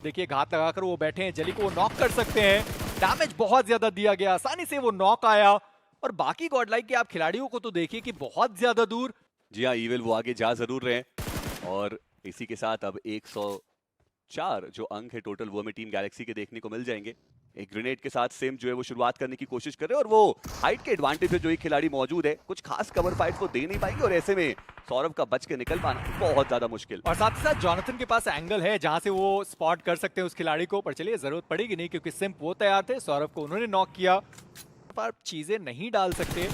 देखिए घात लगाकर वो बैठे हैं, जली को वो नॉक कर सकते हैं। डैमेज बहुत ज्यादा दिया गया, आसानी से वो नॉक आया। और बाकी गॉडलाइक के आप खिलाड़ियों को तो देखिए कि बहुत ज्यादा दूर। जी हाँ, ईविल वो आगे जा जरूर रहे हैं और इसी के साथ अब 104 जो अंक है टोटल वो हमें टीम गैलेक्सी के देखने को मिल जाएंगे। एक ग्रेनेड के साथ सिम जो है वो शुरुआत करने की कोशिश कर रहे हैं और वो हाइट के एडवांटेज पे जो एक खिलाड़ी मौजूद है कुछ खास कवर फाइट्स वो दे नहीं पाएंगे और ऐसे में सौरभ का बच के निकल पाना बहुत ज्यादा मुश्किल। और साथ ही साथ जॉनथन के पास एंगल है जहां से वो स्पॉट कर सकते हैं उस खिलाड़ी को, पर चलिए जरूरत पड़ेगी नहीं क्योंकि सिम्प वो तैयार थे, सौरभ को उन्होंने नॉक किया। पर चीजें नहीं डाल सकते,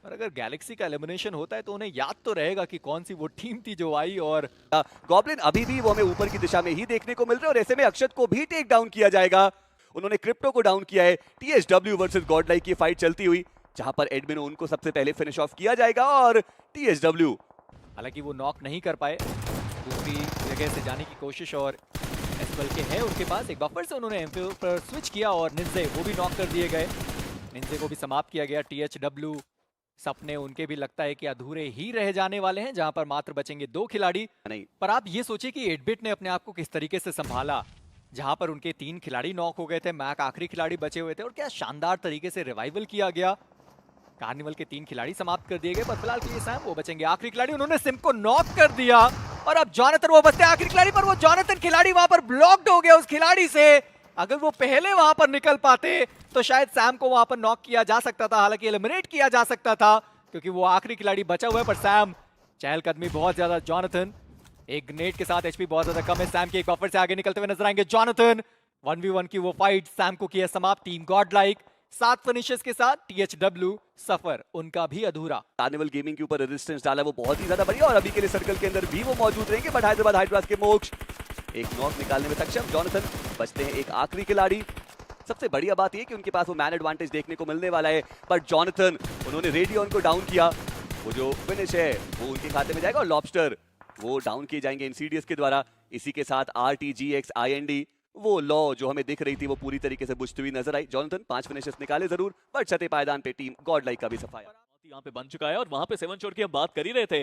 और अगर गैलेक्सी का एलिमिनेशन होता है तो उन्हें याद तो रहेगा कि कौन सी वो टीम थी जो आई। और गॉब्लिन अभी भी वो हमें ऊपर की दिशा में ही देखने को मिल रहे हैं और ऐसे में अक्षत को भी टेक डाउन किया जाएगा। उन्होंने क्रिप्टो को डाउन किया है। टीएचडब्ल्यू वर्सेस गॉडलाइक की फाइट चलती हुई जहां पर एडमिन उनको सबसे पहले फिनिश ऑफ किया जाएगा और टीएचडब्ल्यू हालांकि वो नॉक नहीं कर पाए, दूसरी जगह से जाने की कोशिश और एसबल के है उनके पास एक बफर से उन्होंने एमपी पर स्विच किया और निंजे वो भी नॉक कर दिए गए। निंजे को भी समाप्त किया गया। टीएचडब्ल्यू सपने उनके भी लगता है कि अधूरे ही रह जाने वाले हैं जहां पर मात्र बचेंगे 2 खिलाड़ी। नहीं, पर आप ये सोचिए कि 8-बिट ने अपने आप को किस तरीके से संभाला, जहां पर उनके 3 खिलाड़ी नॉक हो गए थे, मैक आखिरी खिलाड़ी बचे हुए थे और क्या शानदार तरीके से रिवाइवल किया गया। कार्निवल के 3 खिलाड़ी समाप्त कर दिए गए, पर फिलहाल के लिए सैम वो बचेंगे आखिरी खिलाड़ी। उन्होंने सिम को नॉक कर दिया और अब जॉनथन वो बचते आखिरी खिलाड़ी, पर वो जॉनथन खिलाड़ी वहां पर ब्लॉक्ड हो गया उस खिलाड़ी से। अगर वो पहले वहां पर निकल पाते तो शायद सैम को वहां पर नॉक किया जा सकता था, हालांकि एलिमिनेट किया जा सकता था क्योंकि वो आखिरी खिलाड़ी बचा हुआ है। पर सैम चहलकदमी बहुत ज्यादा। जॉनथन एक ग्रेनेड के साथ एचपी बहुत ज्यादा कम है। सैम के एक बफर से आगे निकलते हुए नजर आएंगे जॉनथन। 1v1 की वो फाइट सैम को किया समाप्त। टीम गॉडलाइक 7 फिनिशेस के साथ, टीएचडब्ल्यू सफर उनका भी अधूरा। कार्निवल गेमिंग के ऊपर रेजिस्टेंस डाला वो बहुत ही ज्यादा बढ़िया और अभी के लिए सर्कल के अंदर भी वो मौजूद रहेंगे। बट हैदराबाद हाइड्रास के मोक्ष एक नॉक निकालने में सक्षम। जॉनथन बचते हैं एक आखिरी खिलाड़ी। सबसे बढ़िया बात यह कि उनके पास वो मैन एडवांटेज देखने को मिलने वाला है। बट जॉनथन उन्होंने रेडियन को डाउन किया, वो जो फिनिश है वो उनके खाते में जाएगा और लॉबस्टर वो डाउन किए जाएंगे इंसीडियस के द्वारा। इसी के साथ आरटीजीएक्स आईएनडी वो लॉ जो हमें दिख रही थी वो पूरी तरीके से बुझती हुई नजर आई। जॉनथन 5 फिनिशेस निकाले जरूर, बट छठे पायदान पे टीम गॉडलाइक का भी सफाया यहाँ पे बन चुका है और वहां पे 7 शॉट की हम बात कर ही रहे थे।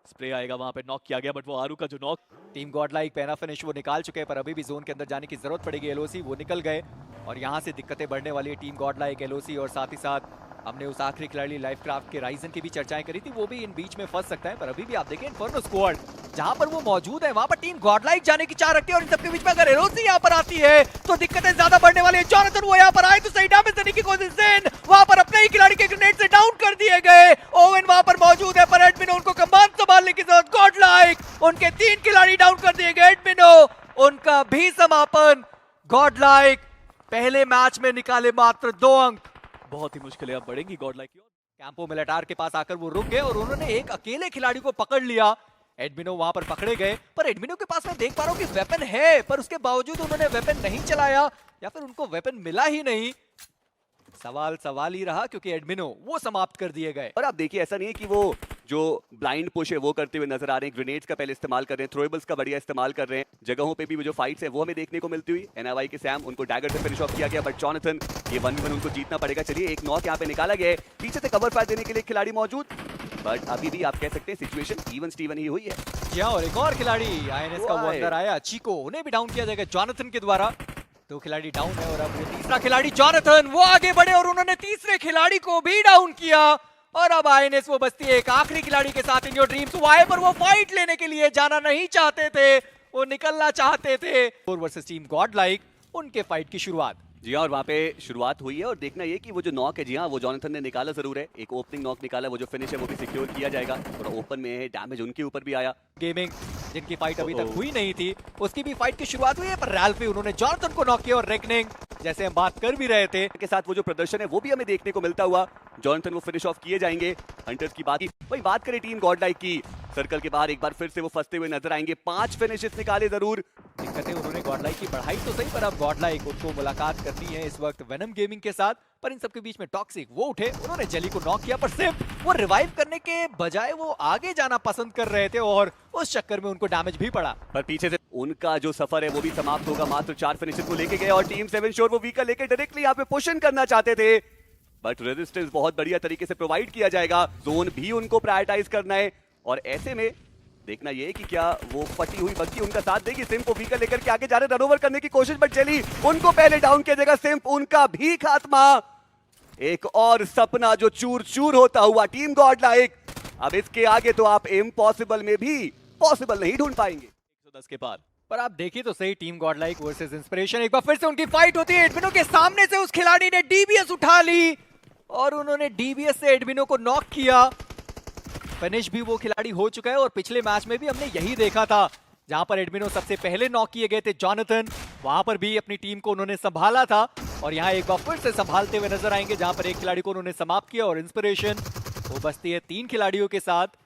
स्प्रे आएगा, वहां पे नॉक किया गया, बट वो आरू का जो नॉक। टीम गॉडलाइक पहला फिनिश वो निकाल चुके हैं, पर अभी भी जोन के अंदर जाने की जरूरत पड़ेगी। एलओसी वो निकल गए और यहां से दिक्कतें बढ़ने वाली है टीम गॉडलाइक, एलओसी और साथ ही साथ हमने उस आखिरी खिलाड़ी लाइफ क्राफ्ट के राइजन की भी चर्चाएं करी थी, वो भी इन बीच में फंस सकता है। पर अभी भी आप देखें इन्फर्नो स्क्वाड जहां पर वो मौजूद है वहां पर टीम गॉडलाइक जाने की चाह रखती है और इन सबके बीच में अगर एलओसी यहां पर आती है तो दिक्कतें ज्यादा बढ़ने वाली है। जॉनथन वो यहां पर आए तो सही डैमेज देने की कोशिश, वहां पर अपने ही खिलाड़ी के ग्रेनेड से डाउन कर दिए गए। ओवन वहां पर मौजूद है पर एडमिनो उनको कमान संभालने की जरूरत। गॉडलाइक उनके 3 खिलाड़ी डाउन कर दिए गए। एडमिनो उनका भी समापन। गॉडलाइक पहले मैच में निकाले मात्र 2 अंक। बहुत ही मुश्किल है अब बढ़ेंगी गॉडलाइक की ओर। कैंपो मिलिटार के पास आकर वो रुक गए और उन्होंने एक अकेले खिलाड़ी को पकड़ लिया। एडमिनो वहां पर पकड़े गए, पर एडमिनो के पास मैं देख पा रहा हूं कि वेपन है, पर उसके बावजूद उन्होंने वेपन नहीं चलाया या फिर उनको वेपन मिला ही नहीं। सवाल ही रहा क्योंकि एडमिनो वो समाप्त कर दिए गए। और आप देखिए ऐसा नहीं है कि वो जो ब्लाइंड पुश है वो करते हुए नजर आ रहे हैं। ग्रेनेड्स का पहले इस्तेमाल कर रहे हैं, थ्रोएबल्स का बढ़िया इस्तेमाल कर रहे हैं। जगहों पे भी वो जो फाइट्स है वो हमें देखने को मिलती हुई। एनआईवाई के सैम उनको डैगर से फिनिश ऑफ किया गया, बट जॉनथन ये 1v1 उनको जीतना पड़ेगा। चलिए एक नॉक यहाँ पे निकाला गया है, पीछे से कवर फायर देने के लिए खिलाड़ी मौजूद, बट अभी भी आप कह सकते हैं सिचुएशन इवन स्टीवन ही हुई है। जी हाँ, और एक और खिलाड़ी आईएनएस का वो अंदर आया, चीको, उन्हें भी डाउन किया जाएगा जॉनथन के द्वारा। 2 खिलाड़ी डाउन है और अब वो तीसरा खिलाड़ी जॉनथन वो आगे बढ़े और उन्होंने तीसरे खिलाड़ी को भी डाउन किया। और अब आईएनएस वो बचती है एक आखिरी खिलाड़ी के साथ। इन योर ड्रीम्स वो आए पर वो फाइट लेने के लिए जाना नहीं चाहते थे, वो निकलना चाहते थे। वर्सेस टीम गॉडलाइक उनके फाइट की शुरुआत। जी हाँ, और वहाँ पे शुरुआत हुई है और देखना ये कि वो जो नॉक है, जी हाँ वो जॉनथन ने निकाला जरूर है। एक ओपनिंग नॉक निकाला, वो जो फिनिश है वो भी सिक्योर किया जाएगा और ओपन में है, डैमेज उनके ऊपर भी आया। गेमिंग जिनकी फाइट अभी तक हुई नहीं थी उसकी भी फाइट की शुरुआत हुई है, पर रैल्फी उन्होंने जॉनथन को नॉक किया और रेकनिंग जैसे हम बात कर भी रहे थे के साथ वो जो प्रदर्शन है वो भी हमें देखने को मिलता हुआ। जॉनथन वो फिनिश ऑफ किए जाएंगे। हंटर्स की बात की वही बात करें टीम गॉडलाइक की, सर्कल के बाहर एक बार फिर से वो फंसते हुए नजर आएंगे। 5 फिनिशेस निकाले जरूर। दिक्कतें उन्होंने गॉडलाइक की बढ़ाई तो सही, पर अब गॉडलाइक उनको मुलाकात करनी है इस वक्त वेनम गेमिंग के साथ। पर इन सबके बीच में टॉक्सिक वो उठे, उन्होंने जेली को नॉक किया, पर सिर्फ वो रिवाइव करने के बजाय वो आगे जाना पसंद कर रहे थे और उस चक्कर में उनको डैमेज भी पड़ा। पर पीछे से उनका जो सफर है वो भी समाप्त होगा। मात्र 4 फिनिशेस को लेके गए और टीम 7 श्योर वो वीकर लेके डायरेक्टली यहाँ पे पुशन करना चाहते थे, बट रेजिस्टेंस बहुत बढ़िया तरीके से प्रोवाइड किया जाएगा। जोन भी उनको प्रायोरिटाइज करना है और ऐसे में देखना ये है कि क्या वो फटी हुई बग्गी उनका साथ देगी। सिम्प को व्हीकल लेकर के आगे जा रहे, रनओवर करने की कोशिश, बट जेली उनको पहले डाउन किया जाएगा। सिम्प उनका भी खात्मा। एक और सपना जो चूर चूर होता हुआ टीम गॉडलाइक। अब इसके आगे तो आप इम्पॉसिबल में भी पॉसिबल नहीं ढूंढ पाएंगे। 110 के पार। पर आप देखिए तो सही, टीम गॉडलाइक वर्सेस इंस्पिरेशन, एक बार फिर से उनकी फाइट होती है। एडमिनो के सामने से उस खिलाड़ी ने डीबीएस उठा ली और उन्होंने डीबीएस से एडमिनो को नॉक किया। फिनिश भी वो खिलाड़ी हो चुका है और पिछले मैच में भी हमने यही देखा था, जहां पर एडमिनो सबसे पहले नॉक किए गए थे जॉनथन, वहां पर भी अपनी टीम को उन्होंने संभाला था और यहां एक बार फिर से संभालते हुए नजर आएंगे, जहां पर एक खिलाड़ी को उन्होंने समाप्त किया और इंस्पिरेशन वो बचती है 3 खिलाड़ियों के साथ।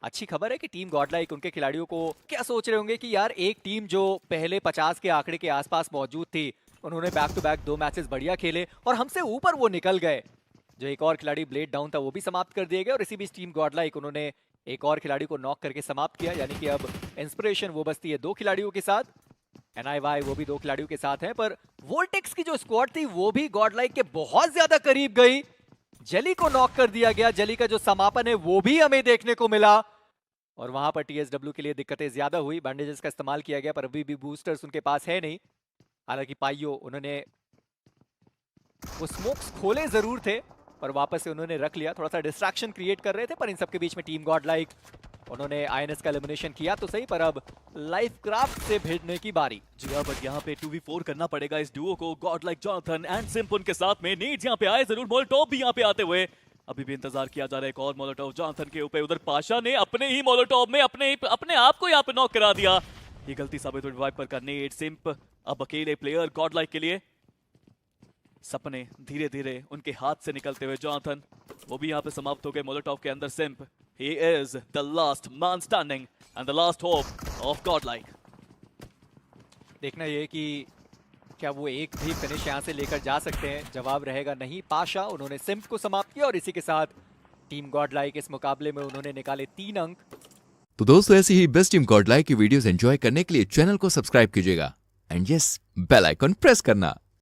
अच्छी खबर है कि टीम गॉडलाइक उनके खिलाड़ियों को क्या सोच रहे होंगे कि यार एक टीम जो पहले 50 के आंकड़े के आसपास मौजूद थी, उन्होंने बैक टू बैक 2 मैचेस बढ़िया खेले और हमसे ऊपर वो निकल गए। जो एक और खिलाड़ी ब्लेड डाउन था वो भी समाप्त कर दिए गए और इसी बीच टीम गॉडलाइक उन्होंने एक और खिलाड़ी को नॉक करके समाप्त किया, यानी कि अब इंस्पिरेशन वो बचती है 2 खिलाड़ियों के साथ, NIY वो भी 2 खिलाड़ियों के साथ हैं। पर वोल्टेक्स की जो स्क्वाड थी वो भी गॉडलाइक के बहुत ज्यादा करीब गई। जेली को नॉक कर दिया गया, जेली का जो समापन है वो भी हमें देखने को मिला और वहां पर TSW के लिए दिक्कतें ज्यादा हुई। बैंडेजेस का इस्तेमाल किया गया पर अभी भी बूस्टर्स उनके पास है नहीं। हालांकि पाइयो उन्होंने वो स्मोक्स खोले जरूर थे पर वापस से उन्होंने रख लिया, थोड़ा सा डिस्ट्रैक्शन क्रिएट कर रहे थे। पर इन सबके बीच में टीम गॉडलाइक उन्होंने INS का एलिमिनेशन किया तो सही, पर अब लाइफ क्राफ्ट से भिड़ने की बारी। जी हाँ, बट यहाँ पे 2v4 करना पड़ेगा इस डुओ को। गॉडलाइक जॉनथन एंड सिम्प उनके साथ में। नीड्स यहाँ पे आए जरूर, मोलोटोव भी यहाँ पे आते हुए अभी भी इंतजार किया जा रहा है। एक और मोलोटोव जॉनथन के ऊपर, उधर पाशा ने अपने ही मोलोटोव में अपने आप को यहाँ पे नॉक करा दिया। ये गलती साबित हुई वाइपर का। नीड सिम्प अब अकेले प्लेयर गॉडलाइक के लिए। सपने धीरे धीरे उनके हाथ से निकलते हुए जॉनथन वो भी यहाँ पे समाप्त हो गए। मोलोटोव के अंदर simp, he is the last man standing and the last hope of Godlike. देखना ये कि क्या वो एक भी फिनिश यहाँ से लेकर जा सकते हैं, जवाब रहेगा नहीं। पाशा उन्होंने सिम्प को समाप्त किया और इसी के साथ टीम गॉडलाइक इस मुकाबले में उन्होंने निकाले 3 अंक। तो दोस्तों ऐसी ही बेस्ट टीम गॉडलाइक की वीडियोस एंजॉय करने के लिए चैनल को सब्सक्राइब कीजिएगा and yes bell icon press करना।